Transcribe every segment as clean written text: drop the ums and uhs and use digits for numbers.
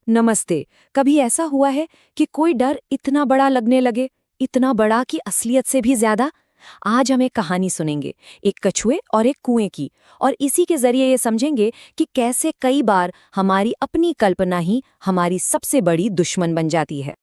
नमस्ते। कभी ऐसा हुआ है कि कोई डर इतना बड़ा लगने लगे, इतना बड़ा कि असलियत से भी ज्यादा? आज हम एक कहानी सुनेंगे, एक कछुए और एक कुएं की, और इसी के जरिए ये समझेंगे कि कैसे कई बार हमारी अपनी कल्पना ही हमारी सबसे बड़ी दुश्मन बन जाती है।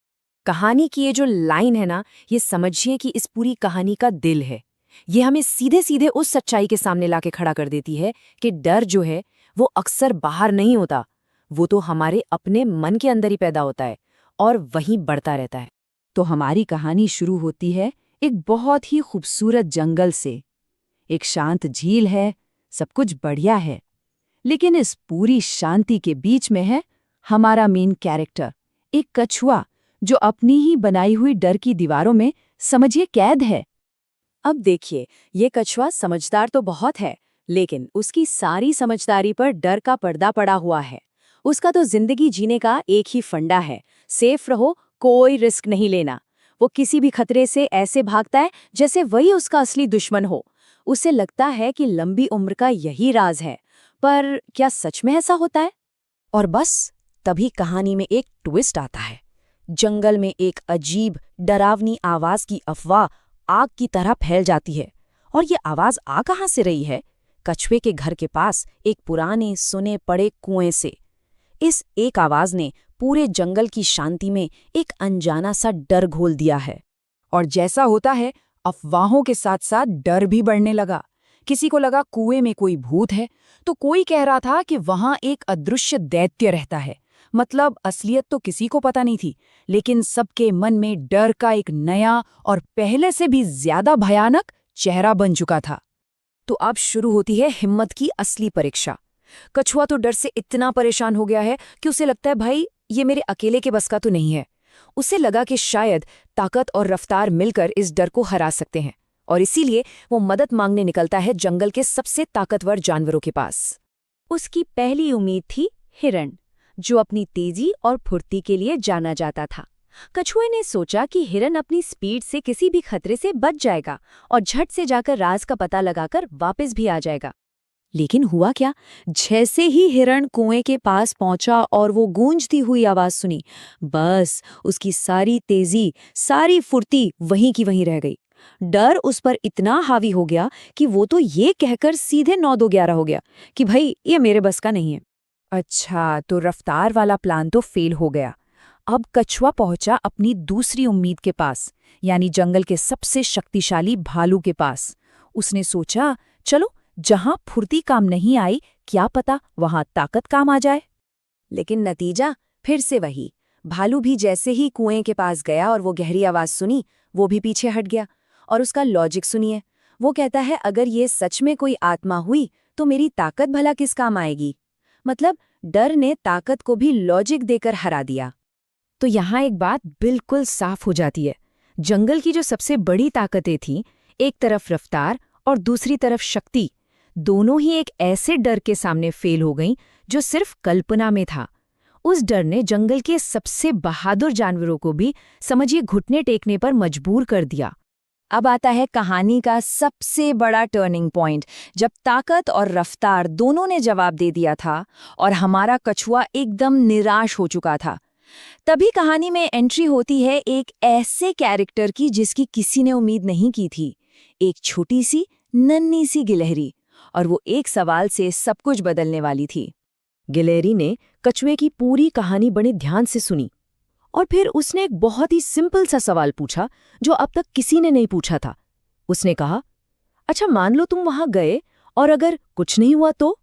कहानी की ये जो लाइन है ना, ये समझिए कि इस पूरी कहानी का दिल है। ये हमें सीधे सीधे उस सच्चाई के सामने लाके खड़ा कर देती है कि डर जो है वो अक्सर बाहर नहीं होता, वो तो हमारे अपने मन के अंदर ही पैदा होता है और वहीं बढ़ता रहता है। तो हमारी कहानी शुरू होती है एक बहुत ही खूबसूरत जंगल से। एक शांत झील है, सब कुछ बढ़िया है। लेकिन इस पूरी शांति के बीच में है हमारा मेन कैरेक्टर, एक कछुआ जो अपनी ही बनाई हुई डर की दीवारों में समझिए कैद है। अब देखिए, ये कछुआ समझदार तो बहुत है, लेकिन उसकी सारी समझदारी पर डर का पर्दा पड़ा हुआ है। उसका तो जिंदगी जीने का एक ही फंडा है, सेफ रहो, कोई रिस्क नहीं लेना। वो किसी भी खतरे से ऐसे भागता है जैसे वही उसका असली दुश्मन हो। उसे लगता है कि लंबी उम्र का यही राज है, पर क्या सच में ऐसा होता है? और बस तभी कहानी में एक ट्विस्ट आता है। जंगल में एक अजीब डरावनी आवाज की अफवाह आग की तरह फैल जाती है। और ये आवाज आ कहाँ से रही है? कछुए के घर के पास एक पुराने सुने पड़े कुएं से। इस एक आवाज ने पूरे जंगल की शांति में एक अनजाना सा डर घोल दिया है। और जैसा होता है, अफवाहों के साथ साथ डर भी बढ़ने लगा। किसी को लगा कुएं में कोई भूत है, तो कोई कह रहा था कि वहां एक अदृश्य दैत्य रहता है। मतलब असलियत तो किसी को पता नहीं थी, लेकिन सबके मन में डर का एक नया और पहले से भी ज्यादा भयानक चेहरा बन चुका था। तो अब शुरू होती है हिम्मत की असली परीक्षा। कछुआ तो डर से इतना परेशान हो गया है कि उसे लगता है भाई ये मेरे अकेले के बस का तो नहीं है। उसे लगा कि शायद ताकत और रफ्तार मिलकर इस डर को हरा सकते हैं, और इसीलिए वो मदद मांगने निकलता है जंगल के सबसे ताकतवर जानवरों के पास। उसकी पहली उम्मीद थी हिरण, जो अपनी तेजी और फुर्ती के लिए जाना जाता था। कछुए ने सोचा कि हिरण अपनी स्पीड से किसी भी खतरे से बच जाएगा और झट से जाकर राज का पता लगाकर वापस भी आ जाएगा। लेकिन हुआ क्या? जैसे ही हिरण कुएं के पास पहुंचा और वो गूंजती हुई आवाज सुनी, बस उसकी सारी तेजी, सारी फुर्ती वहीं की वहीं रह गई। डर उस पर इतना हावी हो गया कि वो तो ये कहकर सीधे 9-2-11 हो गया कि भाई ये मेरे बस का नहीं है। अच्छा, तो रफ्तार वाला प्लान तो फेल हो गया। अब कछुआ पहुंचा अपनी दूसरी उम्मीद के पास, यानी जंगल के सबसे शक्तिशाली भालू के पास। उसने सोचा, चलो जहां फुर्ती काम नहीं आई, क्या पता वहां ताकत काम आ जाए। लेकिन नतीजा फिर से वही। भालू भी जैसे ही कुएं के पास गया और वो गहरी आवाज सुनी, वो भी पीछे हट गया। और उसका लॉजिक सुनिए, वो कहता है अगर ये सच में कोई आत्मा हुई तो मेरी ताकत भला किस काम आएगी। मतलब डर ने ताकत को भी लॉजिक देकर हरा दिया। तो यहाँ एक बात बिल्कुल साफ हो जाती है। जंगल की जो सबसे बड़ी ताकतें थीं, एक तरफ रफ्तार और दूसरी तरफ शक्ति, दोनों ही एक ऐसे डर के सामने फेल हो गईं जो सिर्फ कल्पना में था। उस डर ने जंगल के सबसे बहादुर जानवरों को भी समझिए घुटने टेकने पर मजबूर कर दिया। अब आता है कहानी का सबसे बड़ा टर्निंग पॉइंट, जब ताकत और रफ्तार दोनों ने जवाब दे दिया था और हमारा कछुआ एकदम निराश हो चुका था। तभी कहानी में एंट्री होती है एक ऐसे कैरेक्टर की जिसकी किसी ने उम्मीद नहीं की थी। एक छोटी सी नन्ही सी गिलहरी, और वो एक सवाल से सब कुछ बदलने वाली थी। गिलहरी ने कछुए की पूरी कहानी बड़े ध्यान से सुनी और फिर उसने एक बहुत ही सिंपल सा सवाल पूछा जो अब तक किसी ने नहीं पूछा था। उसने कहा, अच्छा मान लो तुम वहां गए और अगर कुछ नहीं हुआ तो?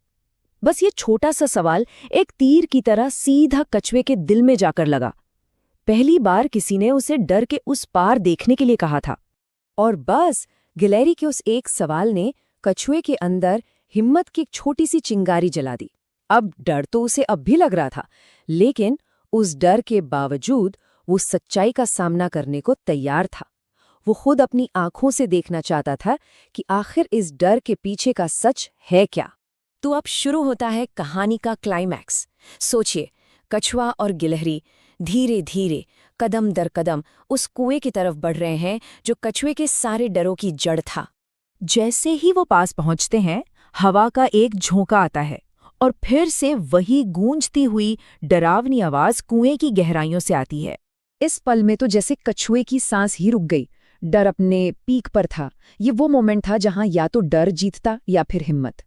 बस ये छोटा सा सवाल एक तीर की तरह सीधा कछुए के दिल में जाकर लगा। पहली बार किसी ने उसे डर के उस पार देखने के लिए कहा था। और बस गिलहरी के उस एक सवाल ने कछुए के अंदर हिम्मत की एक छोटी सी चिंगारी जला दी। अब डर तो उसे अब भी लग रहा था, लेकिन उस डर के बावजूद वो सच्चाई का सामना करने को तैयार था। वो खुद अपनी आंखों से देखना चाहता था कि आखिर इस डर के पीछे का सच है क्या। तो अब शुरू होता है कहानी का क्लाइमैक्स। सोचिए, कछुआ और गिलहरी धीरे धीरे, कदम दर कदम उस कुएं की तरफ बढ़ रहे हैं जो कछुए के सारे डरों की जड़ था। जैसे ही वो पास पहुंचते हैं, हवा का एक झोंका आता है और फिर से वही गूंजती हुई डरावनी आवाज कुएं की गहराइयों से आती है। इस पल में तो जैसे कछुए की सांस ही रुक गई। डर अपने पीक पर था। ये वो मोमेंट था जहां या तो डर जीतता या फिर हिम्मत।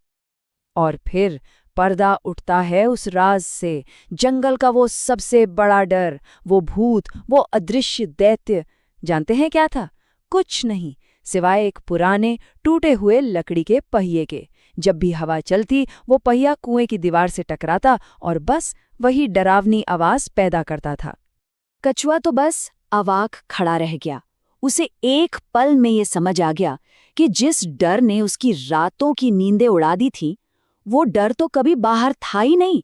और फिर पर्दा उठता है उस राज से, जंगल का वो सबसे बड़ा डर, वो भूत, वो अदृश्य दैत्य। जानते हैं क्या था? कुछ नहीं, सिवाय एक पुराने टूटे हुए लकड़ी के पहिए के। जब भी हवा चलती वो पहिया कुएं की दीवार से टकराता और बस वही डरावनी आवाज पैदा करता था। कछुआ तो बस अवाक खड़ा रह गया। उसे एक पल में ये समझ आ गया कि जिस डर ने उसकी रातों की नींदें उड़ा दी थी, वो डर तो कभी बाहर था ही नहीं।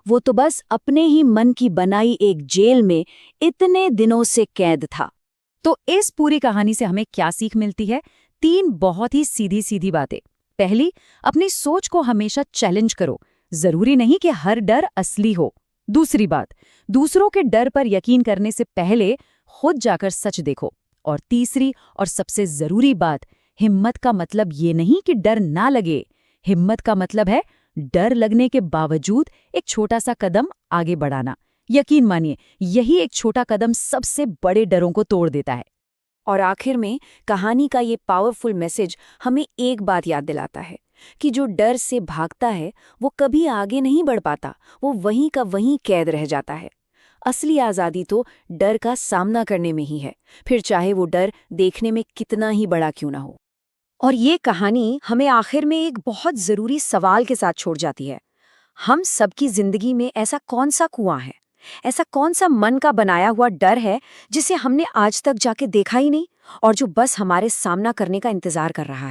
वो तो बस अपने ही मन की बनाई एक जेल में इतने दिनों से कैद था। तो इस पूरी कहानी से हमें क्या सीख मिलती है? 3 बहुत ही सीधी सीधी बातें। पहली, अपनी सोच को हमेशा चैलेंज करो। जरूरी नहीं कि हर डर असली हो। दूसरी बात, दूसरों के डर पर यकीन करने से पहले खुद जाकर सच देखो। और तीसरी और सबसे जरूरी बात, हिम्मत का मतलब ये नहीं कि डर ना लगे। हिम्मत का मतलब है डर लगने के बावजूद एक छोटा सा कदम आगे बढ़ाना। यकीन मानिए, यही एक छोटा कदम सबसे बड़े डरों को तोड़ देता है। और आखिर में कहानी का ये पावरफुल मैसेज हमें एक बात याद दिलाता है कि जो डर से भागता है वो कभी आगे नहीं बढ़ पाता, वो वहीं का वहीं कैद रह जाता है। असली आज़ादी तो डर का सामना करने में ही है, फिर चाहे वो डर देखने में कितना ही बड़ा क्यों ना हो। और ये कहानी हमें आखिर में एक बहुत ज़रूरी सवाल के साथ छोड़ जाती है। हम सबकी ज़िंदगी में ऐसा कौन सा कुआं है, ऐसा कौन सा मन का बनाया हुआ डर है जिसे हमने आज तक जाके देखा ही नहीं और जो बस हमारे सामना करने का इंतज़ार कर रहा है?